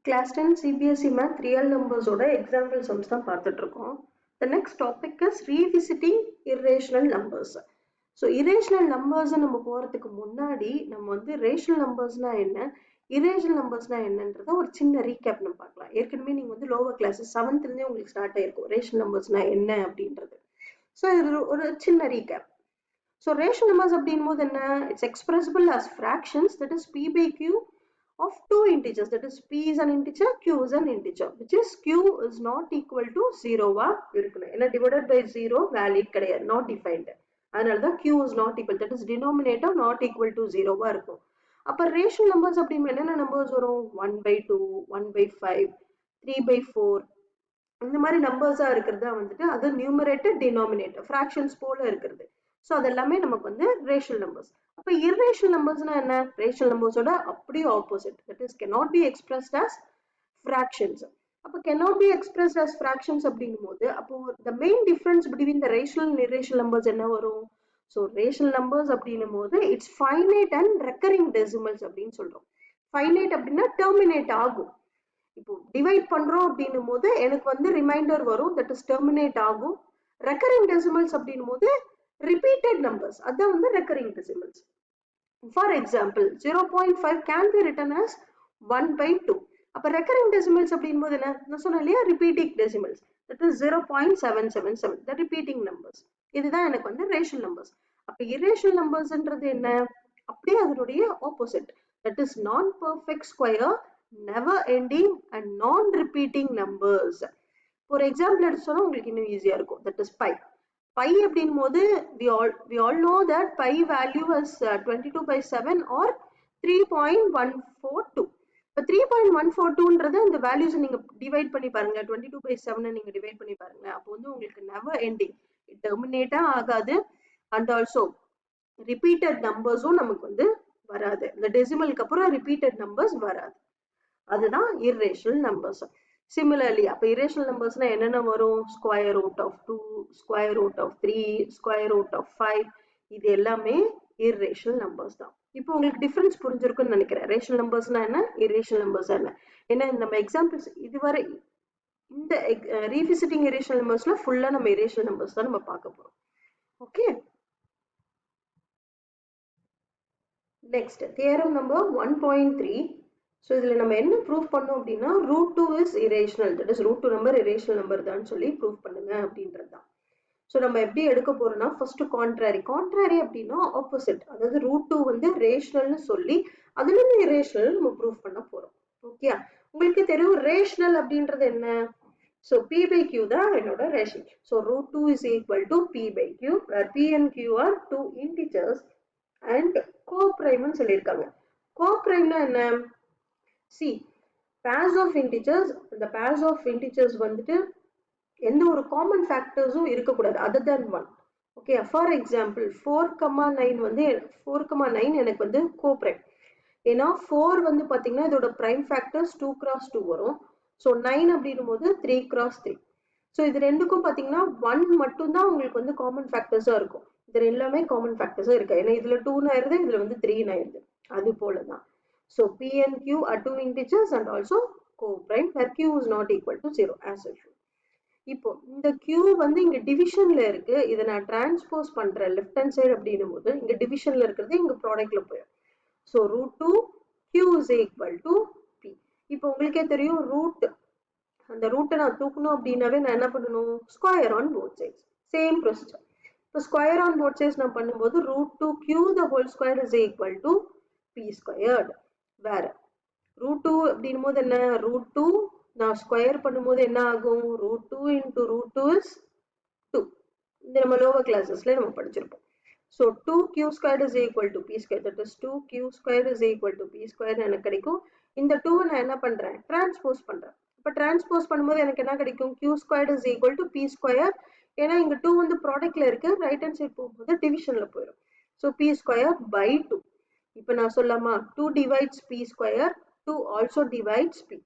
Class 10 CBSE Math real numbers ஓட example sums தான் பார்த்துட்டு இருக்கோம். The next topic is revisiting irrational numbers. So irrational numbers நம்ம போறதுக்கு முன்னாடி நம்ம வந்து rational numbers-னா என்ன, irrational numbers-னா என்னன்றத ஒரு சின்ன recap நம்ம பார்க்கலாம். ஏற்கனவே நீங்க வந்து lower classes 7th இருந்தே உங்களுக்கு ஸ்டார்ட் ஆயிருக்கும் rational numbers-னா என்ன அப்படின்றது. So இது ஒரு சின்ன recap. So rational numbers அப்படிங்கும்போது என்ன, it's expressible as fractions, that is p by q of two integers, that is p is an integer, q is an integer, which is q is not equal to 0 வா இருக்கணும். ஏன்னா divided by 0 valid கிடையாது, not defined. அதனாலதான் q is not equal, that is denominator not equal to 0 வா இருக்கும். அப்ப rational numbers அப்படின்னா என்னென்ன numbers வரும், 1 by 2, 1 by 5, 3 by 4 இந்த மாதிரி நம்பர்ஸா இருக்கிறதா வந்துட்டு அது நியூமரேட்டர் டினாமினேட்டர் ஃபிராக்ஷன்ஸ் போல இருக்கிறது. ஸோ அதெல்லாமே நமக்கு வந்து ரேஷனல் நம்பர்ஸ். அப்போ இர்ரேஷனல் நம்பர்ஸ்னா என்ன, ரேஷனல் நம்பர்ஸோட அப்படியே opposite, that is cannot be expressed as fractions. அப்போ cannot be expressed as fractions அப்படிங்கும் போது அப்போ the main difference between the rational and irrational numbers என்ன வரும். ஸோ ரேஷனல் நம்பர்ஸ் அப்படின்னும் போது it's finite and recurring decimals அப்படின்னு சொல்றோம். ஃபைனைட் அப்படின்னா டெர்மினேட் ஆகும். இப்போ டிவைட் பண்றோம் அப்படின்னும் போது எனக்கு வந்து ரிமைண்டர் வரும், தட் இஸ் டெர்மினேட் ஆகும். ரெக்கரிங் டெசிமல்ஸ் அப்படின்னும் போது ரிப்பீட்டட் நம்பர்ஸ், அதான் வந்து recurring decimals. For example 0.5 can be written as 1/2. அப்ப ரெக்கரிங் டெசிமல்ஸ் அப்படின்னும் போது என்ன, நான் சொன்னேன் இல்லையா, repeating decimals, that is 0.777, the repeating numbers. இதுதான் எனக்கு வந்து ரேஷனல் நம்பர்ஸ். அப்ப இரேஷனல் நம்பர்ஸ்ன்றது என்ன, அப்படியே அதனுடைய ஆப்போசிட், தட் இஸ் நான் perfect square, never ending and non repeating numbers. For example எடுத்து சொன்னா உங்களுக்கு இன்னும் ஈஸியா இருக்கும், that is pi. Pi அப்படின்னும் போது we all know that pi value is 22/7 or 3.142. இப்போ 3.142ன்றது இந்த வேல்யூஸ் நீங்க டிவைட் பண்ணி பாருங்க, 22/7 நீங்க டிவைட் பண்ணி பாருங்க, அப்போ வந்து உங்களுக்கு never ending, டெர்மினேட்டா ஆகாது, அண்ட் ஆல்சோ ரிப்பீட்டட் நம்பர்ஸும் நமக்கு வந்து வராது, இந்த டெசிமலுக்கு அப்புறம் ரிப்பீட்டட் நம்பர்ஸ் வராது. அதுதான் irrational numbers. Similarly, அப்ப irrational numbers-னா என்னென்ன வரும், square root of 2, square root of 3, square root of 5, இது எல்லாமே irrational numbers தான். இப்போ உங்களுக்கு டிஃபரன்ஸ் புரிஞ்சிருக்கும்னு நினைக்கிறேன், ரேஷனல் நம்பர்ஸ்னா என்ன, irrational numbers என்ன. ஏன்னா நம்ம எக்ஸாம்பிள்ஸ் இதுவரை இந்த ரீவிசிட்டிங் irrational numbers-ல ஃபுல்லா நம்ம irrational numbers தான் நம்ம பார்க்க போறோம். Okay, next theorem number 1.3. So இதில் நம்ம என்ன ப்ரூவ் பண்ணோம் அப்படின்னா √2 is irrational, that is √2 number irrational number தான் சொல்லி ப்ரூவ் பண்ணுங்க அப்படின்றது தான். ஸோ நம்ம எப்படி எடுக்க போறோம்னா ஃபர்ஸ்ட் கான்ட்ராரி. கான்ட்ராரி அப்படின்னா ஆப்போசிட், அதாவது √2 வந்து ரேஷனல்னு சொல்லி அதுல இருந்து இரேஷனல் நம்ம ப்ரூவ் பண்ண போறோம். ஓகே, உங்களுக்கு தெரியும் ரேஷனல் அப்படின்றது என்ன. ஸோ p by q தான் என்னோட rational. So √2 is equal to p by q, where p and q are two integers and co-prime சொல்லியிருக்காங்க. Co-prime என்ன, see pairs of integers, the pairs of integers வந்துட்டு எந்த ஒரு common ஃபேக்டர்ஸும் இருக்கக்கூடாது other than 1. Okay, for example 4,9 வந்து 4,9 எனக்கு வந்து coprime. ஏன்னா 4 வந்து பார்த்தீங்கன்னா இதோட ப்ரைம் ஃபேக்டர்ஸ் 2x2 வரும். ஸோ 9 அப்படின்னும் போது 3x3. ஸோ இது ரெண்டுக்கும் பார்த்தீங்கன்னா 1 மட்டும்தான் உங்களுக்கு வந்து காமன் ஃபேக்டர்ஸாக இருக்கும். இது எல்லாமே காமன் ஃபேக்டர்ஸாக இருக்கு, ஏன்னா இதுல 2 ஆயிருது, இதுல வந்து 3 ஆயிருது. அது போல தான். So p and q are two integers and also co-prime, where q is not equal to 0 as usual. இப்போ இந்த q வந்து இங்க டிவிஷன்ல இருக்கு, இதை நான் டிரான்ஸ்போஸ் பண்றேன் லெஃப்ட் ஹேண்ட் சைடு அப்படின்னும் போது இங்க டிவிஷன்ல இருக்கிறது இங்க ப்ராடக்ட்ல போயிடும். So √2 q is equal to p. இப்போ உங்களுக்கே தெரியும் ரூட், அந்த ரூட்டை நான் தூக்கணும் அப்படின்னாவே நான் என்ன பண்ணணும், square on both sides, same procedure. இப்போ ஸ்கொயர் ஆன் போத் சைட்ஸ் நான் பண்ணும்போது √2q the whole square is equal to p squared. வேற √2 அப்படின்னும் போது என்ன, √2 நான் ஸ்கொயர் பண்ணும்போது என்ன ஆகும், √2 into √2 is 2. இந்த நம்ம லோவர் கிளாஸஸ்ல நம்ம படிச்சிருப்போம். So 2q squared is equal to p squared, that is 2q squared is equal to p squared எனக்கு கிடைக்கும். இந்த 2 நான் என்ன பண்றேன், டிரான்ஸ்போஸ் பண்றேன். இப்போ டிரான்ஸ்போஸ் பண்ணும்போது எனக்கு என்ன கிடைக்கும், q squared is equal to p square. ஏன்னா இங்க 2 வந்து ப்ராடக்ட்ல இருக்கு, ரைட் ஹேண்ட் சைட் போகும்போது டிவிஷன்ல போயிடும். So p square by 2. இப்போ நான் சொல்லாமா 2 divides p square, 2 also divides p.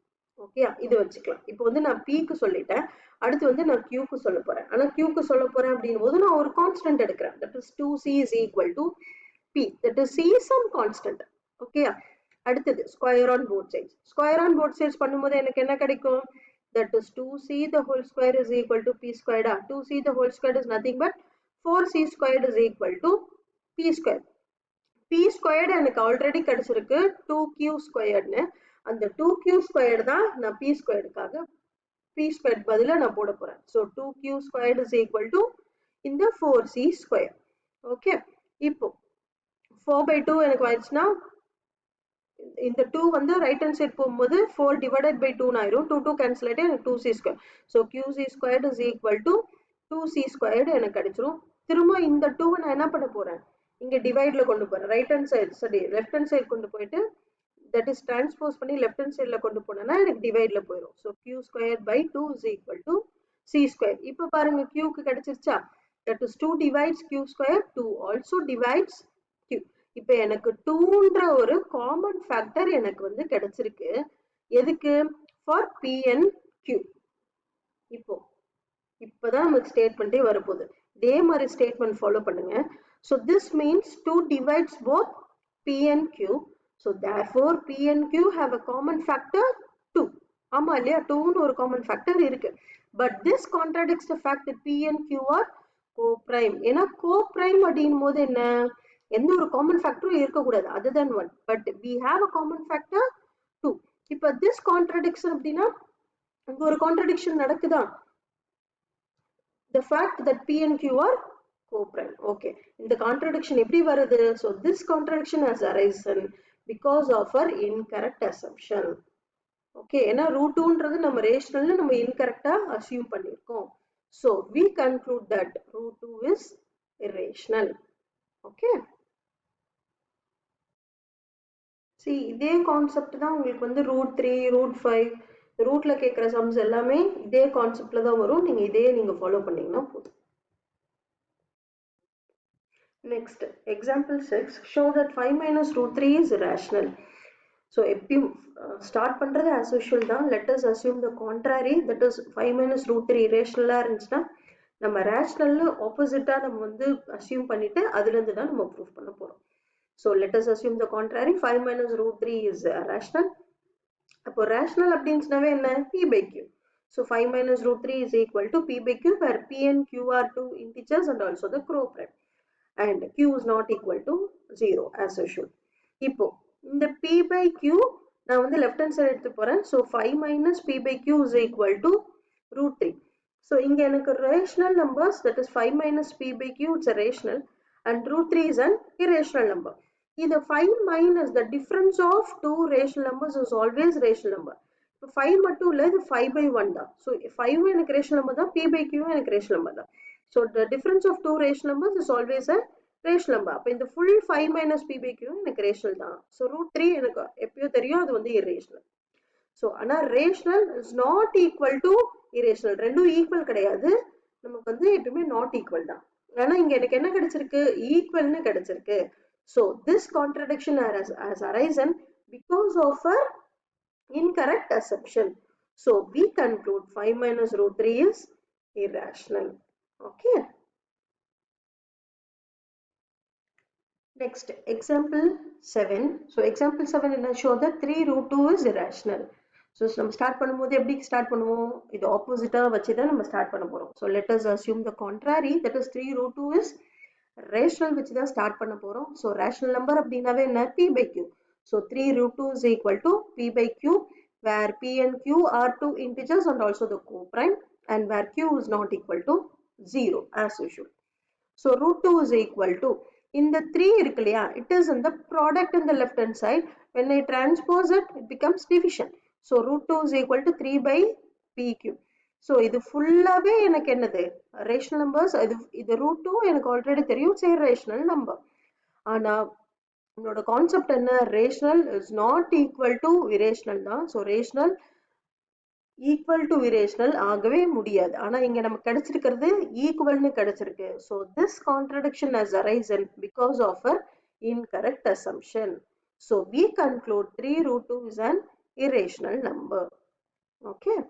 Okay, இது வச்சுக்கலாம். இப்போ வந்து நான் p க்கு சொல்லிட்டேன், அடுத்து வந்து நான் q க்கு சொல்ல போறேன். ஆனா q க்கு சொல்ல போறேன் அப்படின்னும் போது நான் ஒரு கான்ஸ்டன்ட் எடுக்கிறேன், that is 2c is equal to p, that is c is some constant. Okay, அடுத்தது square on both sides. Square on both sides பண்ணும்போது எனக்கு என்ன கிடைக்கும்? That is 2c the whole square is equal to p squared. 2c the whole square is nothing but 4c squared is equal to p squared. p squared எனக்கு already கிடைச்சிருக்கு 2q squared. அந்த 2q squared தான் நான் p squaredக்காக p squared பதிலா நான் போட போறேன். So 2q squared is equal to இந்த 4c square. Okay. இப்போ 4/2 எனக்கு ஆயிடுச்சுன்னா இந்த 2 வந்து ரைட் ஹேண்ட் சைடு போகும்போது 4 divided by 2 ஆயிரும். 2 கேன்சல் ஆயிட்டு எனக்கு 2c square. So qc squared is equal to 2c squared எனக்கு கிடைச்சிரும். திரும்ப இந்த 2 நான் என்ன பண்ண போறேன்? இங்க டிவைட்ல கொண்டு போறேன். ரைட் ஹேண்ட் சைடு சரி லெஃப்ட் ஹேண்ட் சைடு கொண்டு போயிட்டு that is transpose பண்ணி left hand sideல கொண்டு போனேன்னா எனக்கு டிவைட்ல போயிடும். So q squared by 2 is equal to c squared. இப்போ பாருங்க q க்கு கிடைச்சிருச்சா? That is 2 divides q squared, 2 also divides q. இப்போ எனக்கு 2ன்ற ஒரு காமன் ஃபேக்டர் எனக்கு வந்து கிடைச்சிருக்கு. எதுக்கு? for p and q. இப்போதான் நமக்கு ஸ்டேட்மெண்ட்டே வரப்போகுது. இதே மாதிரி ஸ்டேட்மெண்ட் ஃபாலோ பண்ணுங்க. So this means 2 divides both p and q. So therefore p and q have a common factor 2. ஆமா இல்லையா? 2ன்னு ஒரு காமன் ஃபேக்டர் இருக்கு. But this contradicts the fact that p and q are co-prime. ஏன்னா co-prime அப்படின்னும் போது என்ன? எந்த ஒரு காமன் ஃபேக்டரும் இருக்கக்கூடாது other than 1. But we have a common factor 2. இப்போ this contradiction அப்படின்னா அங்க ஒரு கான்ட்ரடிக்ஷன் நடக்குதா? The fact that p and q are co-prime. Okay. இந்த contradiction எப்படி வருது? So this contradiction has arisen because of our incorrect assumption. Okay. ஏன்னா root 2ன்றது நம்ம ரேஷனல்னு நம்ம இன்கரெக்டா அசியூம் பண்ணிருக்கோம். So we conclude that root 2 is irrational. Okay. See, இதே concept தான் உங்களுக்கு வந்து root 3, root 5 ரூட்ல கேட்குற சம்ஸ் எல்லாமே இதே கான்செப்ட்ல தான் வரும். நீங்க இதே நீங்க ஃபாலோ பண்ணீங்கன்னா போதும். Next, example 6, show that 5 minus root 3 is irrational. So எப்பயும் ஸ்டார்ட் பண்றது as usual தான். Let us assume the contrary, that is 5 minus root 3 irrational இருந்துச்சுன்னா நம்ம ரேஷனல்ல ஆப்போசிட்டா நம்ம வந்து அசியூம் பண்ணிட்டு அதுல இருந்து தான் நம்ம ப்ரூஃப் பண்ண போறோம். So let us assume the contrary, 5 minus root 3 is rational. அப்போ rational அப்படின்னுச்சுனாவே என்ன? p by q. So 5 minus root 3 is equal to p by q, where p and q are two integers and also the co-prime. And q is not equal to 0 as usual. இப்போ இந்த p by q நான் வந்து left hand side எடுத்து போறேன். So 5 minus p by q is equal to root 3. So இங்க எனக்கு rational numbers, that is 5 minus p by q, it's a rational, and root 3 is an irrational number. The 5 minus the difference of two rational numbers is always rational number. So 5 மட்டும் இல்ல, இது 5 by 1 தான். So 5 எனக்கு rational number தான், p by q எனக்கு rational number தான். So the difference of two rational numbers is always a rational number. அப்ப இந்த full 5 minus p by q எனக்கு rational தான். So root 3 எனக்கு எப்பயோ தெரியும் அது வந்து irrational. So ஆனா rational is not equal to irrational. ரெண்டும் ஈக்குவல் கிடையாது. நமக்கு வந்து எப்பவுமே not equal தான். ஆனா இங்க எனக்கு என்ன கிடைச்சிருக்கு? ஈக்குவல்னு கிடைச்சிருக்கு. So this contradiction has arisen because of a incorrect assumption. So we conclude 5 minus root 3 is irrational. Okay. Next, example 7. So example 7 என்ன show that 3 root 2 is irrational. So நம்ம ஸ்டார்ட் பண்ணும்போது எப்படி ஸ்டார்ட் பண்ணுவோம்? இது ஆப்போசிட்டா வச்சு தான் நம்ம ஸ்டார்ட் பண்ண போறோம். So let us assume the contrary, that is 3 root 2 is rational வச்சு தான் ஸ்டார்ட் பண்ண போறோம். So rational number அப்படினாவே என்ன? p by q. So 3 root 2 is equal to p by q, where p and q are two integers and also the co-prime, and where q is not equal to 0 as usual. So root 2 is equal to, in the 3 இருக்கு இல்லையா, it is in the product in the left hand side. When I transpose it, it becomes division. So root 2 is equal to 3 by pq. So இது ஃபுல்லாவே எனக்கு என்னது? Rational numbers. இது root 2 எனக்கு already தெரியும், சரி ரேஷனல் நம்பர். ஆனா என்னோட கான்செப்ட் என்ன? Rational is not equal to irrational தான். So rational equal to irrational ஆகவே முடியாது. ஆனா இங்க நமக்கு கிடைச்சிருக்கிறது ஈக்குவல்னு கிடைச்சிருக்கு. So this contradiction has arisen because of a incorrect assumption. So we conclude 3 root 2 is an irrational number. Okay.